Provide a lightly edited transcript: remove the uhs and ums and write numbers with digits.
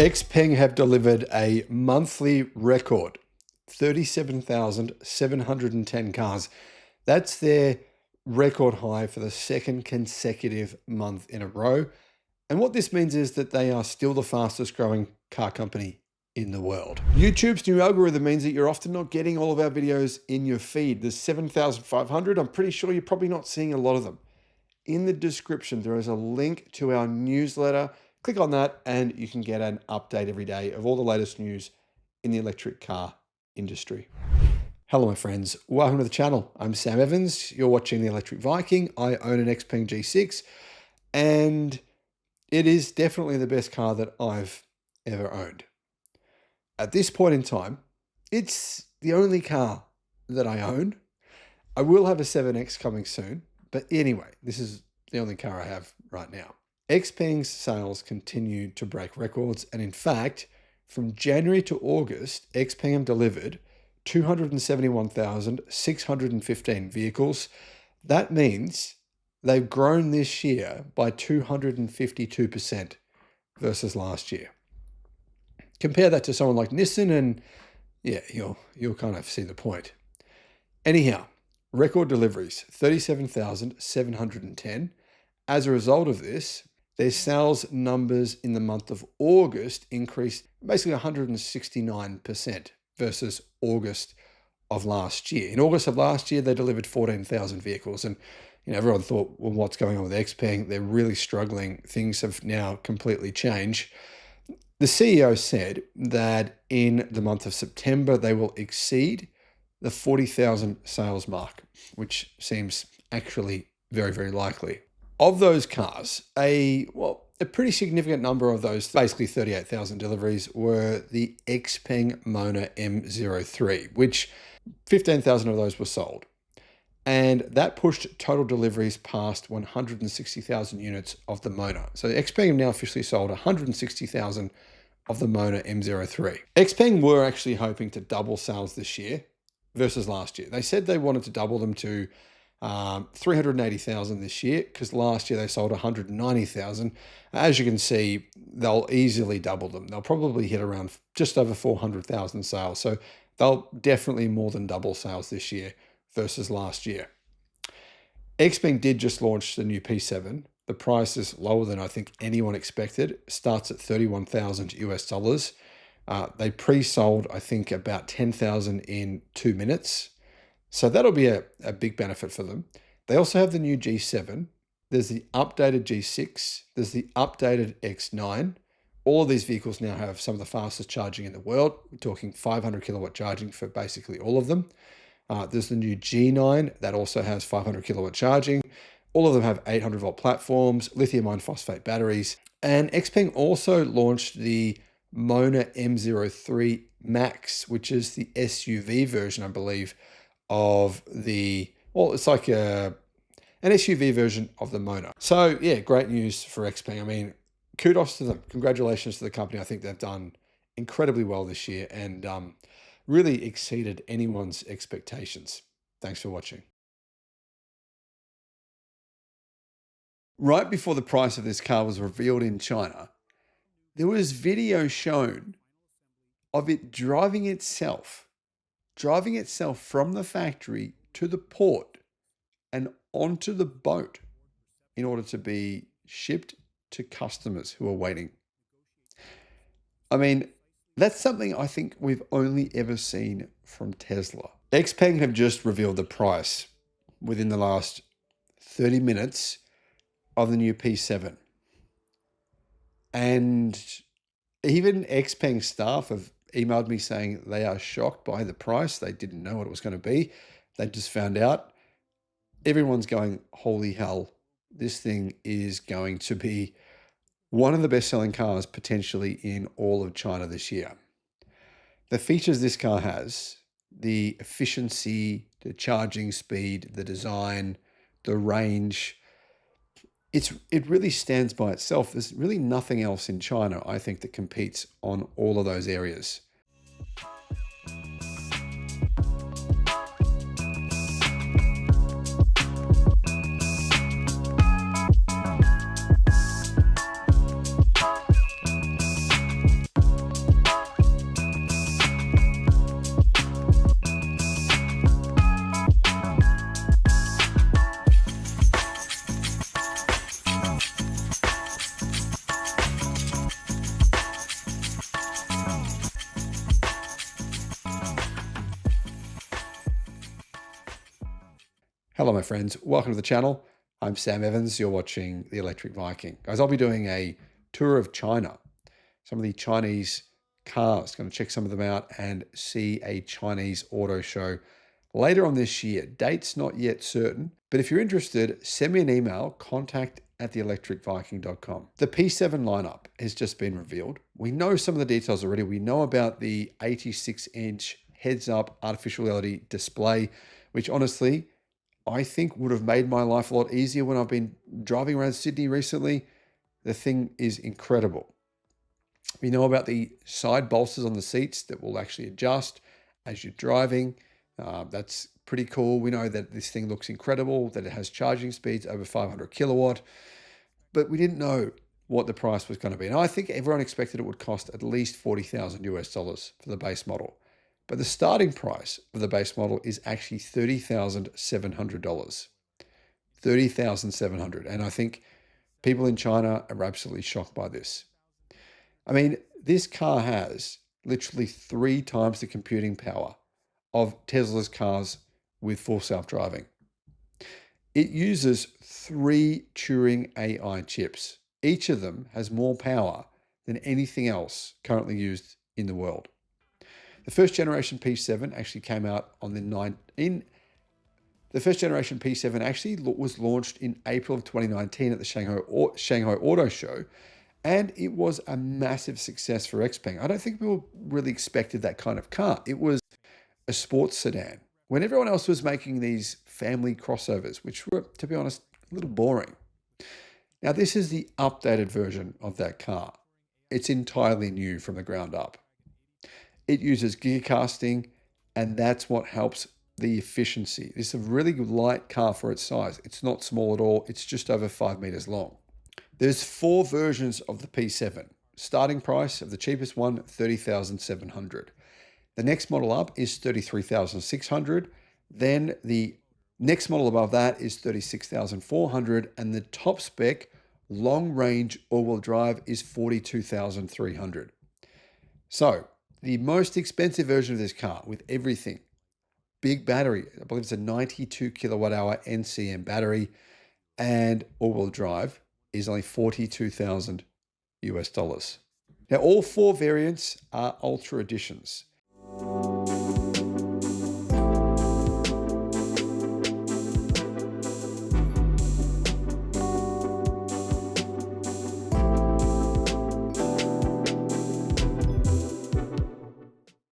XPENG have delivered a monthly record, 37,710 cars. That's their record high for the second consecutive month in a row. And what this means is that they are still the fastest growing car company in the world. YouTube's new algorithm means that you're often not getting all of our videos in your feed. There's 7,500. I'm pretty sure you're probably not seeing a lot of them. In the description, there is a link to our newsletter. Click on that and you can get an update every day of all the latest news in the electric car industry. Hello, my friends. Welcome to the channel. I'm Sam Evans. You're watching the Electric Viking. I own an XPENG G6 and it is definitely the best car that I've ever owned. At this point in time, it's the only car that I own. I will have a 7X coming soon, but anyway, this is the only car I have right now. XPENG's sales continue to break records, and in fact, from January to August, XPENG have delivered 271,615 vehicles. That means they've grown this year by 252% versus last year. Compare that to someone like Nissan and yeah, you'll kind of see the point. Anyhow, record deliveries, 37,710. As a result of this, their sales numbers in the month of August increased basically 169% versus August of last year. In August of last year, they delivered 14,000 vehicles. And everyone thought, well, what's going on with XPENG? They're really struggling. Things have now completely changed. The CEO said that in the month of September, they will exceed the 40,000 sales mark, which seems actually very, very likely. Of those cars, a pretty significant number of those, basically 38,000 deliveries, were the XPENG Mona M03, which 15,000 of those were sold. And that pushed total deliveries past 160,000 units of the Mona. So XPENG have now officially sold 160,000 of the Mona M03. XPENG were actually hoping to double sales this year versus last year. They said they wanted to double them to 380,000 this year, because last year they sold 190,000. As you can see, they'll easily double them. They'll probably hit around just over 400,000 sales. So they'll definitely more than double sales this year versus last year. XPENG did just launch the new P7. The price is lower than I think anyone expected. It starts at $31,000 US. They pre-sold, I think, about 10,000 in 2 minutes. So that'll be a big benefit for them. They also have the new G7. There's the updated G6. There's the updated X9. All of these vehicles now have some of the fastest charging in the world. We're talking 500 kilowatt charging for basically all of them. There's the new G9 that also has 500 kilowatt charging. All of them have 800 volt platforms, lithium iron phosphate batteries. And XPENG also launched the Mona M03 Max, which is the SUV version, I believe, of the, it's like an SUV version of the Mona. So yeah, great news for XPENG. I mean, kudos to them. Congratulations to the company. I think they've done incredibly well this year and really exceeded anyone's expectations. Thanks for watching. Right before the price of this car was revealed in China, there was video shown of it driving itself from the factory to the port and onto the boat in order to be shipped to customers who are waiting. I mean, that's something I think we've only ever seen from Tesla. XPENG have just revealed the price within the last 30 minutes of the new P7. And even XPENG staff have emailed me saying they are shocked by the price. They didn't know what it was going to be. They just found out. Everyone's going, holy hell, this thing is going to be one of the best-selling cars potentially in all of China this year. The features this car has, the efficiency, the charging speed, the design, the range, it really stands by itself. There's really nothing else in China, I think, that competes on all of those areas. Hello, my friends. Welcome to the channel. I'm Sam Evans. You're watching the Electric Viking. Guys, I'll be doing a tour of China, some of the Chinese cars, going to check some of them out and see a Chinese auto show later on this year. Date's not yet certain, but if you're interested, send me an email, contact@theelectricviking.com. The P7 lineup has just been revealed. We know some of the details already. We know about the 86-inch heads-up artificial reality display, which honestly, I think would have made my life a lot easier when I've been driving around Sydney recently. The thing is incredible. We know about the side bolsters on the seats that will actually adjust as you're driving. That's pretty cool. We know that this thing looks incredible, that it has charging speeds over 500 kilowatt, but we didn't know what the price was going to be. And I think everyone expected it would cost at least 40,000 US dollars for the base model. But the starting price of the base model is actually $30,700. $30,700. And I think people in China are absolutely shocked by this. I mean, this car has literally 3 times the computing power of Tesla's cars with full self-driving. It uses 3 Turing AI chips. Each of them has more power than anything else currently used in the world. The first generation P7 actually came out on the first generation P7 actually was launched in April of 2019 at the Shanghai Auto Show, and it was a massive success for XPENG. I don't think people really expected that kind of car. It was a sports sedan when everyone else was making these family crossovers, which were, to be honest, a little boring. Now, this is the updated version of that car. It's entirely new from the ground up. It uses gigacasting, and that's what helps the efficiency. This is a really light car for its size. It's not small at all. It's just over 5 meters long. There's 4 versions of the P7. Starting price of the cheapest one, $30,700. The next model up is $33,600. Then the next model above that is $36,400. And the top spec, long range all-wheel drive, is $42,300. So the most expensive version of this car with everything, big battery, I believe it's a 92 kilowatt hour NCM battery, and all-wheel drive is only 42,000 US dollars. Now, all 4 variants are Ultra Editions.